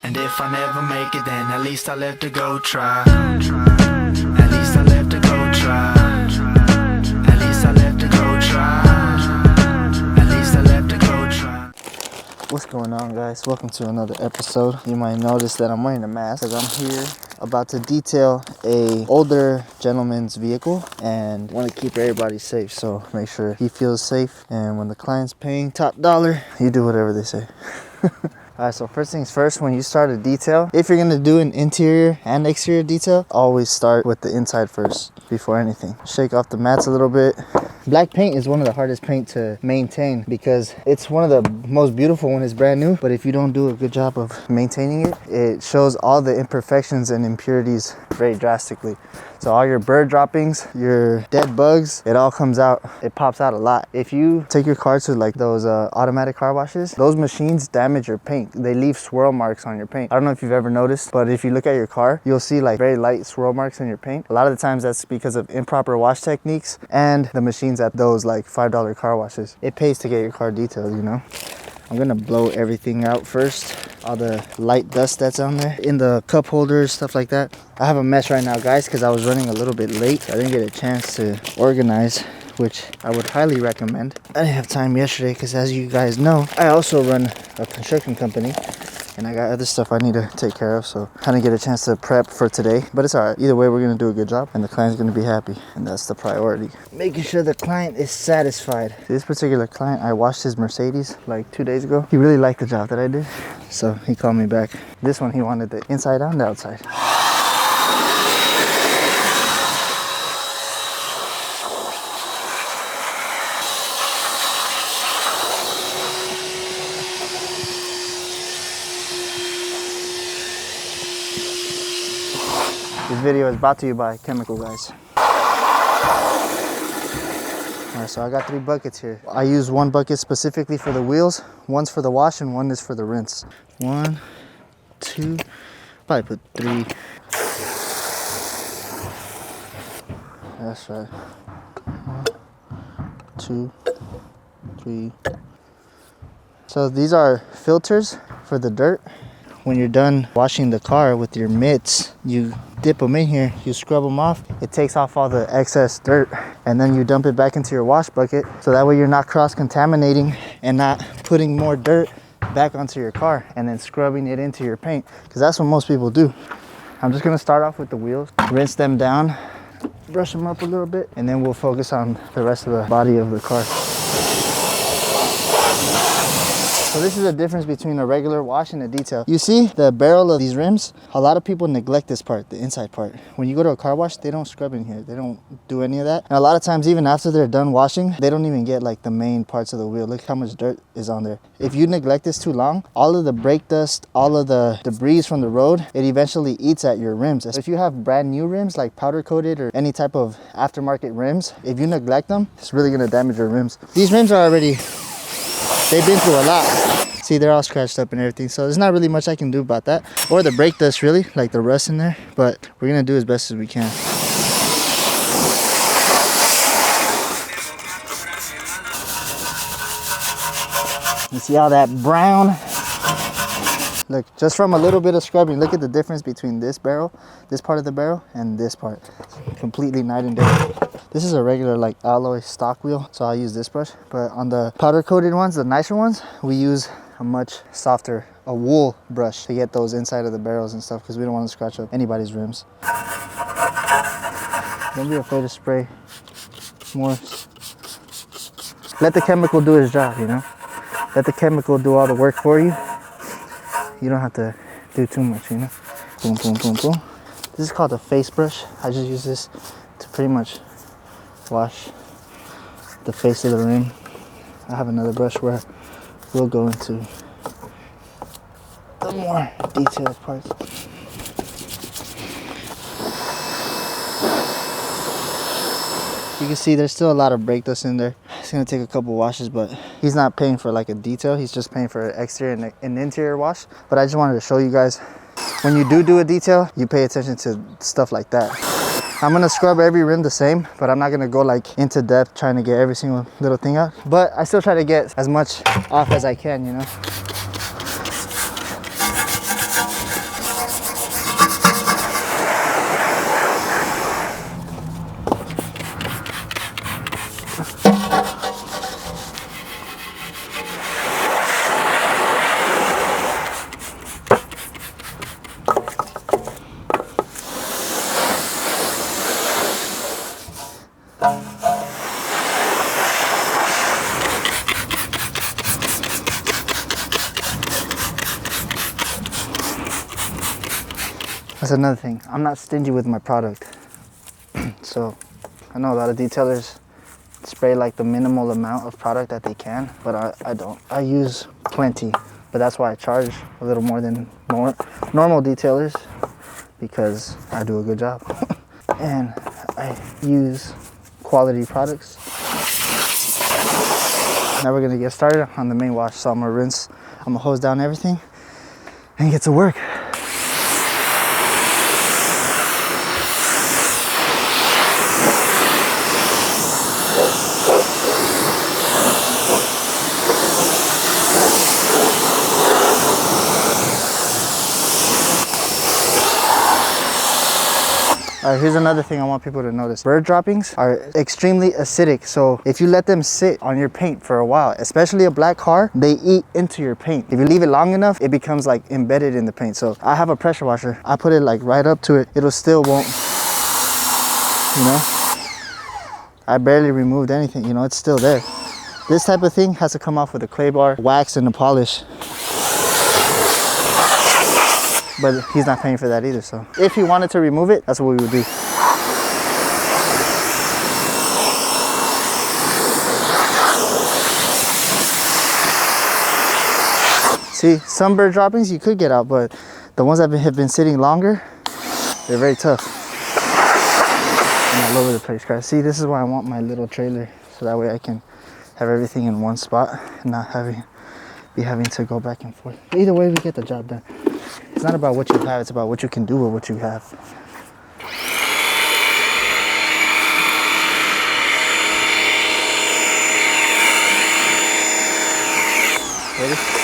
And if I never make it, then at least I left to go try. At least I left to go try. At least I left to go try. At least I left to go try. What's going on, guys? Welcome to another episode. You might notice that I'm wearing a mask as I'm here about to detail a older gentleman's vehicle and want to keep everybody safe, so make sure he feels safe, and when the client's paying top dollar, you do whatever they say. Alright, so first things first, when you start a detail, if you're going to do an interior and exterior detail, always start with the inside first before anything. Shake off the mats a little bit. Black paint is one of the hardest paint to maintain because it's one of the most beautiful when it's brand new, but if you don't do a good job of maintaining it, it shows all the imperfections and impurities very drastically. So all your bird droppings, your dead bugs, it all comes out. It pops out a lot. If you take your car to like those automatic car washes, those machines damage your paint. They leave swirl marks on your paint. I don't know if you've ever noticed, but if you look at your car, you'll see like very light swirl marks in your paint. A lot of the times that's because of improper wash techniques and the machines at those like $5 car washes. It pays to get your car detailed, you know? I'm gonna blow everything out first. All the light dust that's on there in the cup holders, stuff like that. I have a mess right now, guys, because I was running a little bit late. I didn't get a chance to organize, which I would highly recommend. I didn't have time yesterday because, as you guys know, I also run a construction company and I got other stuff I need to take care of, so I didn't get a chance to prep for today, but it's all right. Either way, we're gonna do a good job and the client's gonna be happy, and that's the priority. Making sure the client is satisfied. This particular client, I washed his Mercedes like 2 days ago. He really liked the job that I did, so he called me back. This one, he wanted the inside and the outside. This video is brought to you by Chemical Guys. Alright, so I got 3 buckets here. I use one bucket specifically for the wheels, one's for the wash, and one is for the rinse. 1, 2, probably put 3. That's right. 1, 2, 3. So these are filters for the dirt. When you're done washing the car with your mitts, you dip them in here, you scrub them off. It takes off all the excess dirt, and then you dump it back into your wash bucket, so that way you're not cross-contaminating and not putting more dirt back onto your car and then scrubbing it into your paint, because that's what most people do. I'm just gonna start off with the wheels, rinse them down, brush them up a little bit, and then we'll focus on the rest of the body of the car. So this is the difference between a regular wash and a detail. You see the barrel of these rims? A lot of people neglect this part, the inside part. When you go to a car wash, they don't scrub in here. They don't do any of that. And a lot of times, even after they're done washing, they don't even get like the main parts of the wheel. Look how much dirt is on there. If you neglect this too long, all of the brake dust, all of the debris from the road, it eventually eats at your rims. If you have brand new rims, like powder coated or any type of aftermarket rims, if you neglect them, it's really gonna damage your rims. These rims are already, they've been through a lot. See, they're all scratched up and everything, so there's not really much I can do about that. Or the brake dust, really, like the rust in there, but we're gonna do as best as we can. You see all that brown? Look, just from a little bit of scrubbing, look at the difference between this barrel, this part of the barrel, and this part. Completely night and day. This is a regular like alloy stock wheel, so I'll use this brush. But on the powder coated ones, the nicer ones, we use a much softer, a wool brush to get those inside of the barrels and stuff, because we don't want to scratch up anybody's rims. Don't be afraid to spray more. Let the chemical do its job, you know? Let the chemical do all the work for you. You don't have to do too much, you know? Boom, boom, boom, boom. This is called a face brush. I just use this to pretty much wash the face of the rim. I have another brush where we'll go into the more detailed parts. You can see there's still a lot of brake dust in there. It's gonna take a couple washes, but he's not paying for like a detail. He's just paying for an exterior and an interior wash. But I just wanted to show you guys, when you do a detail, you pay attention to stuff like that. I'm gonna scrub every rim the same, but I'm not gonna go like into depth trying to get every single little thing out. But I still try to get as much off as I can, you know? That's another thing. I'm not stingy with my product. So I know a lot of detailers spray like the minimal amount of product that they can, but I don't. I use plenty, but that's why I charge a little more than normal detailers, because I do a good job. And I use quality products. Now we're gonna get started on the main wash. So I'm gonna rinse, I'm gonna hose down everything and get to work. All right, here's another thing I want people to notice. Bird droppings are extremely acidic. So if you let them sit on your paint for a while, especially a black car, they eat into your paint. If you leave it long enough, it becomes like embedded in the paint. So I have a pressure washer. I put it like right up to it. It'll still won't, you know? I barely removed anything, you know, it's still there. This type of thing has to come off with a clay bar, wax, and a polish. But he's not paying for that either, so. If he wanted to remove it, that's what we would do. See, some bird droppings you could get out, but the ones that have been sitting longer, they're very tough. And all over the place, guys. See, this is why I want my little trailer, so that way I can have everything in one spot and not be having to go back and forth. Either way, we get the job done. It's not about what you have, it's about what you can do with what you have. Ready?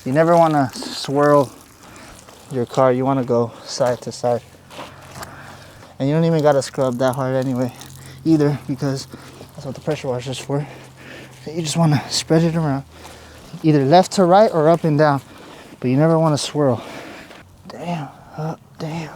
You never want to swirl your car. You want to go side to side. And you don't even got to scrub that hard anyway either, because that's what the pressure washer is for. You just want to spread it around, either left to right or up and down, but you never want to swirl. Damn, up, damn.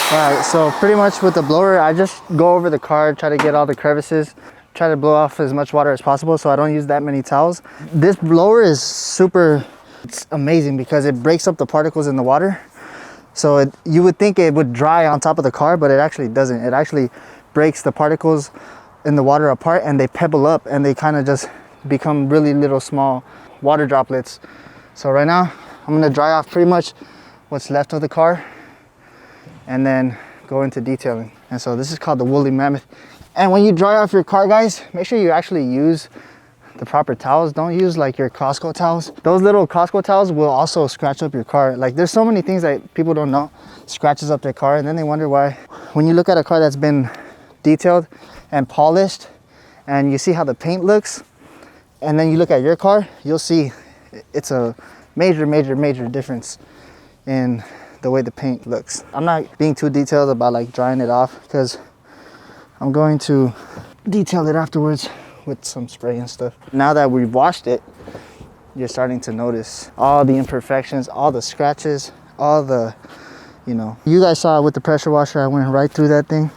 Alright, so pretty much with the blower, I just go over the car, try to get all the crevices, try to blow off as much water as possible, so I don't use that many towels. This blower is it's amazing because it breaks up the particles in the water. So you would think it would dry on top of the car, but it actually doesn't. It actually breaks the particles in the water apart, and they pebble up and they kind of just become really little small water droplets. So right now, I'm gonna dry off pretty much what's left of the car and then go into detailing. And so this is called the woolly mammoth. And when you dry off your car, guys, make sure you actually use the proper towels. Don't use like your Costco towels. Those little Costco towels will also scratch up your car. Like, there's so many things that people don't know scratches up their car, and then they wonder why. When you look at a car that's been detailed and polished and you see how the paint looks, and then you look at your car, you'll see it's a major difference in the way the paint looks. I'm not being too detailed about like drying it off, because I'm going to detail it afterwards with some spray and stuff. Now that we've washed it, you're starting to notice all the imperfections, all the scratches, all the, you know. You guys saw it with the pressure washer. I went right through that thing,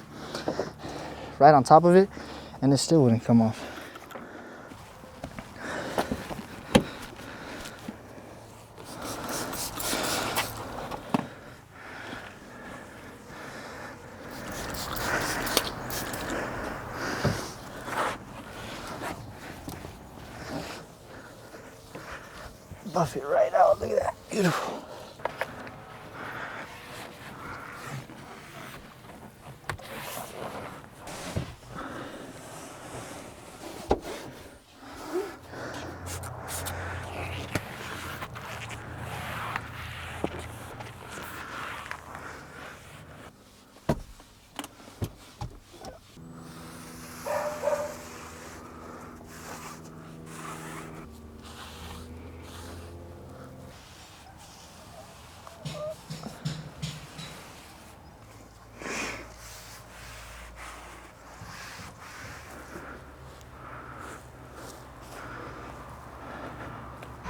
right on top of it, and it still wouldn't come off. buff it right out. Look at that. Beautiful.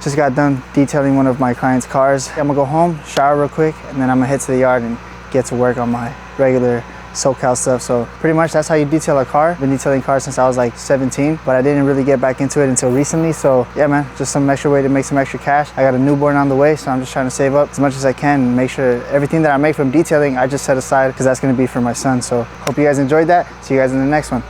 Just got done detailing one of my client's cars. I'm gonna go home, shower real quick, and then I'm gonna head to the yard and get to work on my regular SoCal stuff. So pretty much that's how you detail a car. I've been detailing cars since I was like 17, but I didn't really get back into it until recently. So yeah, man, just some extra way to make some extra cash. I got a newborn on the way, so I'm just trying to save up as much as I can and make sure everything that I make from detailing, I just set aside because that's gonna be for my son. So hope you guys enjoyed that. See you guys in the next one.